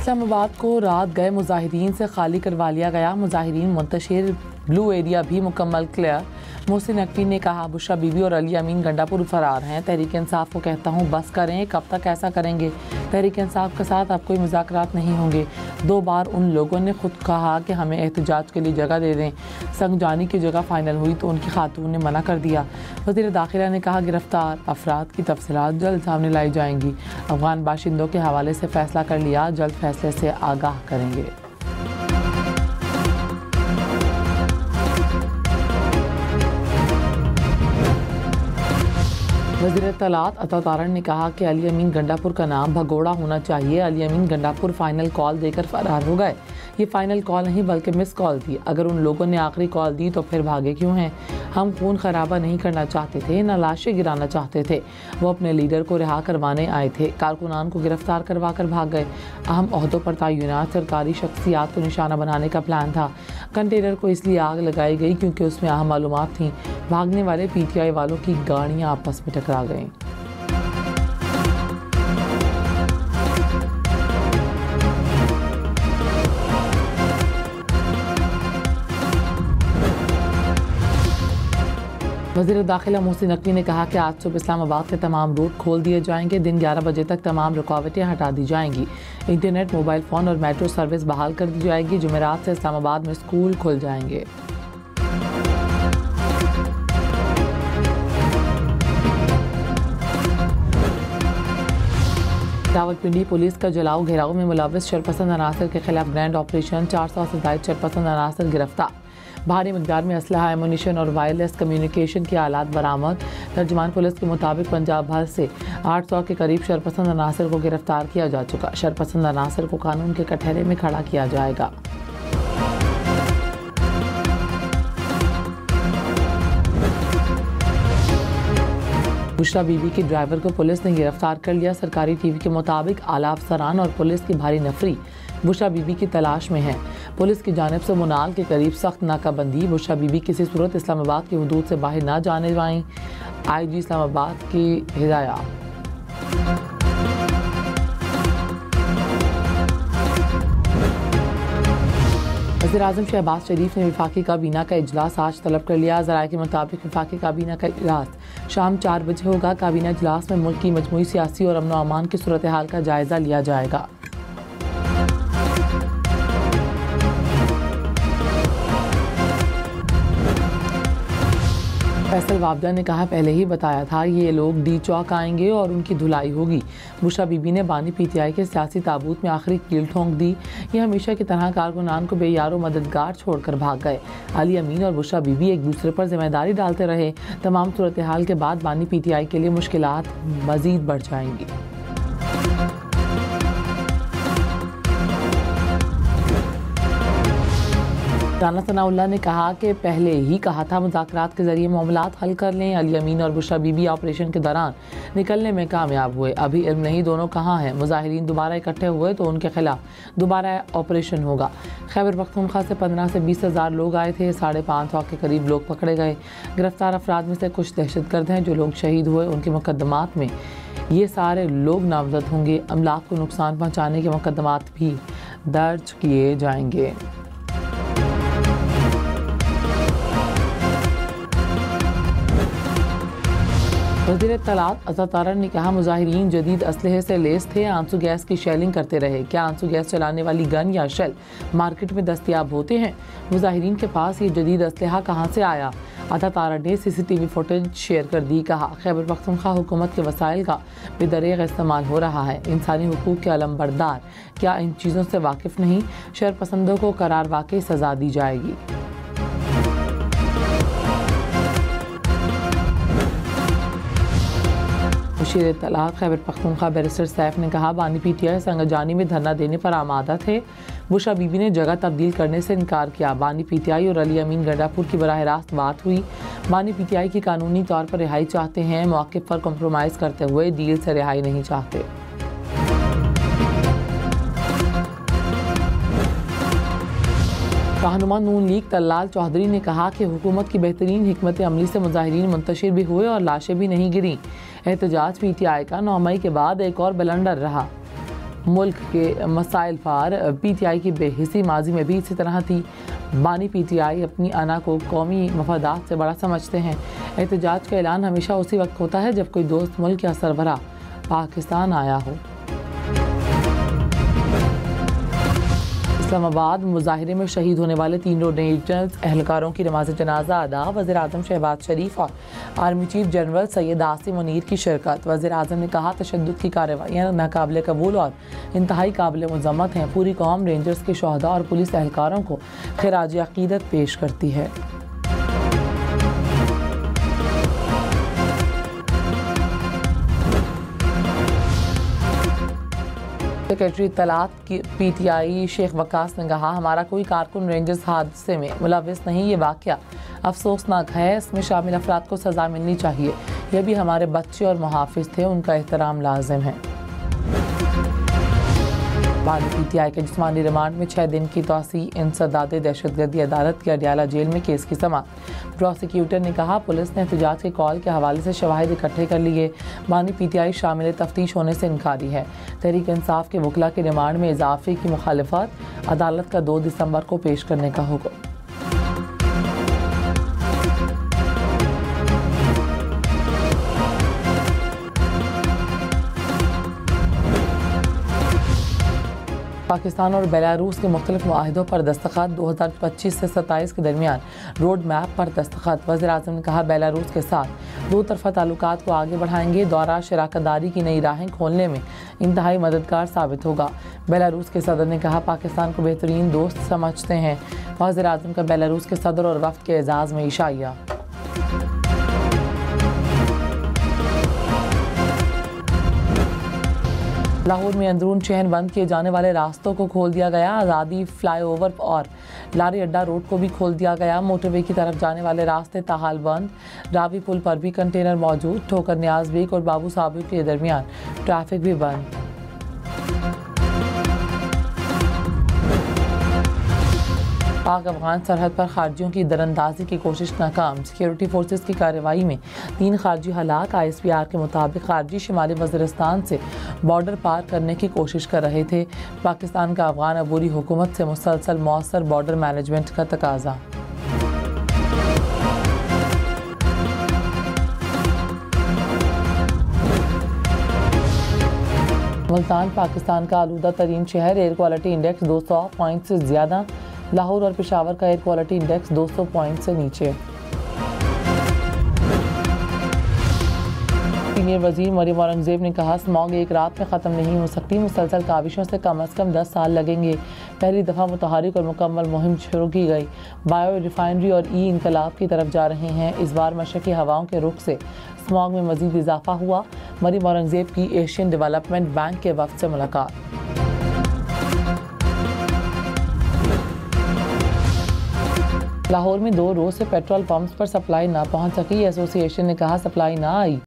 इस्लामाबाद को रात गए मुजाहिरीन से खाली करवा लिया गया। मुजाहिरीन मुंतशिर ब्लू एरिया भी मुकम्मल क्लियर। मोहसिन नकवी ने कहा बुशरा बीबी और अली अमीन गंडापुर फरार हैं। तहरीक इंसाफ को कहता हूँ बस करें, कब तक ऐसा करेंगे। तहरीक इंसाफ के साथ अब कोई मुज़ाकरात नहीं होंगे। 2 बार उन लोगों ने खुद कहा कि हमें एहतजाज के लिए जगह दे दें। संगजानी की जगह फाइनल हुई तो उनकी खातून ने मना कर दिया। वज़ीर दाखिला ने कहा गिरफ्तार अफराद की तफसीलात जल्द सामने लाई जाएंगी। अफगान बाशिंदों के हवाले से फ़ैसला कर लिया, जल्द फैसले से आगाह करेंगे। वज़ीर इत्तलात अता तारण ने कहा कि अली अमीन गंडापुर का नाम भगोड़ा होना चाहिए। अली अमीन गंडापुर फाइनल कॉल देकर फरार हो गए। ये फाइनल कॉल नहीं बल्कि मिस कॉल थी। अगर उन लोगों ने आखिरी कॉल दी तो फिर भागे क्यों हैं। हम खून खराबा नहीं करना चाहते थे, न लाशें गिराना चाहते थे। वो अपने लीडर को रिहा करवाने आए थे। कारकुनान को गिरफ्तार करवा कर भाग गए। अहम ओहदों पर तयनात सरकारी शख्सियात को निशाना बनाने का प्लान था। कंटेनर को इसलिए आग लगाई गई क्योंकि उसमें अहम मालूमात थीं। भागने वाले PTI वालों की गाड़ियाँ आपस में टकरा गईं। वज़ीर दाखिला मोहसिन नकवी ने कहा कि आज सुबह इस्लामाबाद के तमाम रूट खोल दिए जाएंगे। दिन 11 बजे तक तमाम रुकावटें हटा दी जाएंगी। इंटरनेट, मोबाइल फ़ोन और मेट्रो सर्विस बहाल कर दी जाएगी। जुमेरात से इस्लामाबाद में स्कूल खुल जाएंगे। रावलपिंडी पुलिस का जलाओ घेराव में मुलव्वस शरपसंद अनासर के खिलाफ ग्रैंड ऑपरेशन। 400 से ज़ायद शरपसंद अनासर गिरफ्तार। भारी मकदार में असलहा, एमुनिशन और वायरलेस कम्युनिकेशन के आलात बरामद। तर्जुमान पुलिस के मुताबिक पंजाब भर से 800 के करीब शरपसंद अनासर को गिरफ्तार किया जा चुका। शरपसंद अनासर को कानून के कटहरे में खड़ा किया जाएगा। बुशरा बीबी के ड्राइवर को पुलिस ने गिरफ्तार कर लिया। सरकारी TV के मुताबिक आला अफसरान और पुलिस की भारी नफरी बुशरा बीबी की तलाश में है। पुलिस की जानिब से मुनाल के करीब सख्त नाकाबंदी। बुशरा बीबी किसी सूरत इस्लामाबाद की हदूद से बाहर ना जाने पाएं। IG इस्लामाबाद की हिदायत। वज़ीर-ए-आज़म शहबाज शरीफ ने वफाकी काबीना का इजलास आज तलब कर लिया। ज़राए के मुताबिक वफाकी काबीना का इजलास शाम 4 बजे होगा। काबीना इजलास में मुल्क की मजमूई सियासी और अमन व अमान की सूरत हाल का जायज़ा लिया जाएगा। फैसल वाबदा ने कहा पहले ही बताया था ये लोग डी चौक आएंगे और उनकी धुलाई होगी। बुशरा बीबी ने बानी PTI के सियासी ताबूत में आखिरी कील ठोंक दी। ये हमेशा की तरह कारकुनान को बेयारो मददगार छोड़कर भाग गए। अली अमीन और बुशरा बीबी एक दूसरे पर जिम्मेदारी डालते रहे। तमाम सूरत हाल के बाद बानी PTI के लिए मुश्किलात मज़ीद बढ़ जाएंगी। राना सनाउल्लाह ने कहा कि पहले ही कहा था मुज़ाकरात के जरिए मामलात हल कर लें। अली अमीन और बुशरा बीबी ऑपरेशन के दौरान निकलने में कामयाब हुए। अभी इल्म नहीं दोनों कहाँ हैं। मुजाहिरीन दोबारा इकट्ठे हुए तो उनके खिलाफ दोबारा ऑपरेशन होगा। खैबर पख्तूनख्वा से 15 से 20 हज़ार लोग आए थे। 550 के करीब लोग पकड़े गए। गिरफ्तार अफराद में से कुछ दहशतगर्द हैं। जो लोग शहीद हुए उनके मुकदमात में ये सारे लोग नामजद होंगे। अमलाक को नुकसान पहुँचाने के मुकदमात भी दर्ज किए जाएंगे। वज़ीर इत्तलात अता तारण ने कहा मुजाहिरीन जदीद असलहे से लेस थे। आंसू गैस की शेलिंग करते रहे। क्या आंसू गैस चलाने वाली गन या शेल मार्केट में दस्तयाब होते हैं? मुजाहिरीन के पास ये जदीद असलहा कहाँ से आया? अता तारण ने CCTV फुटेज शेयर कर दी। कहा खैबर पख्तूनख्वा हुकूमत के वसाइल का बेदरेग इस्तेमाल हो रहा है। इंसानी हुकूक के अलमबरदार क्या इन चीज़ों से वाकिफ़ नहीं? शरपसंदों को करार वाकई सज़ा दी जाएगी। मुशीर इत्तलात खैबर पख्तूनख्वा बैरिस्टर सैफ ने कहा बानी PTI संगजानी में धरना देने पर आमादा थे। बुशरा बीबी ने जगह तब्दील करने से इनकार किया। बानी PTI और अली अमीन गंडापुर की बराह रास्त बात हुई। बानी PTI की कानूनी तौर पर रिहाई चाहते हैं। मौक़िफ़ पर कम्प्रोमाइज़ करते हुए डील से रिहाई नहीं चाहते। रहनुमा नून लीग तल्लाल चौधरी ने कहा कि हुकूमत की बेहतरीन हिकमत अमली से मुजाहिरीन मुंतशिर भी हुए और लाशें भी नहीं गिरी। एहतजाज PTI का 9 मई के बाद एक और बलंडर रहा। मुल्क के मसाइल पार। PTI की बेहिसी माजी में भी इसी तरह थी। बानी PTI अपनी अना को कौमी मफादात से बड़ा समझते हैं। एहतजाज का ऐलान हमेशा उसी वक्त होता है जब कोई दोस्त मुल्क या सरबराह पाकिस्तान आया हो। इस्लामाबाद मुजाहिरे में शहीद होने वाले 3 रोड रेंजर्स एहलकारों की नमाज जनाजा अदा। वज़ीर आज़म शहबाज शरीफ और army chief general Syed Asim Munir की शिरकत। वज़ीर आज़म ने कहा, तशद्दुद की कार्रवाइयाँ नाकाबिले कबूल और इंतहाई काबिल मज़म्मत हैं। पूरी कौम रेंजर्स के शहदा और पुलिस एहलकारों को खिराज अक़ीदत पेश करती है। सेक्रेटरी तलात की PTI शेख वकास ने कहा, हमारा कोई कारकुन रेंजर्स हादसे में मुलविस नहीं। ये वाक़या अफसोसनाक है। इसमें शामिल अफराद को सज़ा मिलनी चाहिए। ये भी हमारे बच्चे और मुहाफिज थे, उनका एहतराम लाजिम है। बानी PTI के जिस्मानी रिमांड में 6 दिन की तौसी। इंसदाद दहशतगर्दी अदालत की अडियाला जेल में केस की समाअत। प्रोसिक्यूटर ने कहा, पुलिस ने एहतजाज के कॉल के हवाले से शवाहिद इकट्ठे कर लिए। बानी PTI शामिल तफ्तीश होने से इनकारी है। तहरीक इंसाफ के वकला के रिमांड में इजाफे की मुखालिफत। अदालत का 2 दिसंबर को पेश करने का हुक्म। पाकिस्तान और बेलारूस के मुख्तलिफ मुआहिदों पर दस्तखत। 2025 से 27 के दरमियान रोड मैप पर दस्तखत। वज़ीर आज़म ने कहा, बेलारूस के साथ 2 तरफ़ा ताल्लुकात को आगे बढ़ाएंगे। दौरा शराकतदारी की नई राहें खोलने में इंतहाई मददगार साबित होगा। बेलारूस के सदर ने कहा, पाकिस्तान को बेहतरीन दोस्त समझते हैं। वज़ीर आज़म का बेलारूस के सदर और वफ़द के एजाज़ में इशाइया। लाहौर में अंदरून शहर बंद किए जाने वाले रास्तों को खोल दिया गया। आज़ादी फ्लाईओवर और लारी अड्डा रोड को भी खोल दिया गया। मोटरवे की तरफ जाने वाले रास्ते ताहाल बंद। रावी पुल पर भी कंटेनर मौजूद। ठोकर न्याज बेग और बाबू साहब के दरमियान ट्रैफिक भी बंद। पाक अफगान सरहद पर खारजियों की दरअंदाजी की कोशिश नाकाम। सिक्योरिटी फोर्सेस की कार्रवाई में 3 खारजी हलाक। ISPR के मुताबिक खारजी शिमाली वज़ीरिस्तान से बॉर्डर पार करने की कोशिश कर रहे थे। पाकिस्तान का अफगान अबूरी हुकूमत से मुसलसल मौसर बॉर्डर मैनेजमेंट का तकाजा। मुल्तान पाकिस्तान का आलूदा तरीन शहर। एयर क्वालिटी इंडेक्स 200 पॉइंट से ज़्यादा। लाहौर और पेशावर का एयर क्वालिटी इंडेक्स 200 पॉइंट से नीचे। सीनियर वजीर मरियम औरंगजेब ने कहा, स्मॉग एक रात में ख़त्म नहीं हो सकती। मुसलसल काविशों से कम अज़ कम 10 साल लगेंगे। पहली दफ़ा मुतहरिक और मुकम्मल मुहिम शुरू की गई। बायो रिफाइनरी और इनकलाब की तरफ जा रहे हैं। इस बार मशरक़ी हवाओं के रुख से स्मॉग में मज़ीद इजाफा हुआ। मरियम औरंगजेब की एशियन डेवलपमेंट बैंक के वफ़द से मुलाकात। लाहौर में 2 रोज़ से पेट्रोल पंप्स पर सप्लाई ना पहुंच सकी। एसोसिएशन ने कहा, सप्लाई ना आई